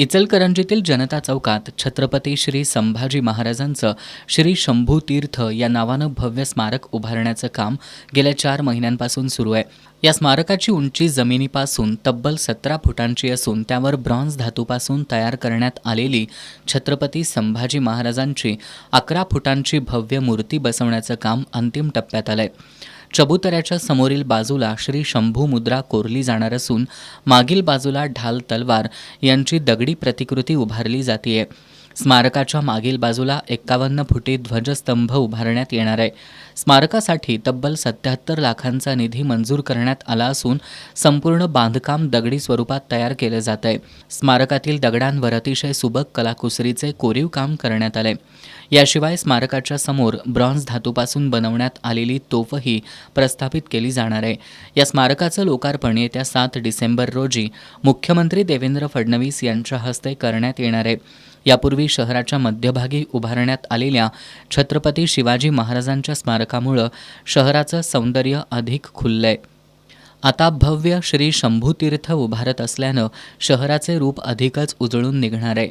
इचलकरंजीतील जनता चौकात छत्रपती श्री संभाजी महाराजांचं श्री शंभू तीर्थ या नावानं भव्य स्मारक उभारण्याचं काम गेल्या 4 महिन्यांपासून सुरू आहे. या स्मारकाची उंची जमिनीपासून तब्बल 17 फुटांची असून त्यावर ब्रॉन्झ धातूपासून तयार करण्यात आलेली छत्रपती संभाजी महाराजांची 11 फुटांची भव्य मूर्ती बसवण्याचं काम अंतिम टप्प्यात आलंय. चबुतऱ्याच्या समोरील बाजूला श्री शंभू मुद्रा कोरली जाणार असून मागील बाजूला ढाल तलवार यांची दगडी प्रतिकृती उभारली जातीये. स्मारकाच्या मागील बाजूला 51 फुटी ध्वजस्तंभ उभारण्यात येणार आहे. स्मारकासाठी तब्बल 77 लाखांचा निधी मंजूर करण्यात आला असून संपूर्ण बांधकाम दगडी स्वरूपात तयार केलं जात आहे. स्मारकातील दगडांवर अतिशय सुबक कलाकुसरीचे कोरीव काम करण्यात आले. याशिवाय स्मारकाच्या समोर ब्रॉन्झ धातूपासून बनवण्यात आलेली तोफही प्रस्थापित केली जाणार आहे. या स्मारकाचं लोकार्पण येत्या 7 डिसेंबर रोजी मुख्यमंत्री देवेंद्र फडणवीस यांच्या हस्ते करण्यात येणार आहे. यापूर्वी शहराच्या मध्यभागी उभारण्यात आलेल्या छत्रपती शिवाजी महाराजांच्या स्मारकामुळं शहराचं सौंदर्य अधिक खुललंय. आता भव्य श्री शंभूतीर्थ उभारत असल्यानं शहराचे रूप अधिकच उजळून निघणार आहे.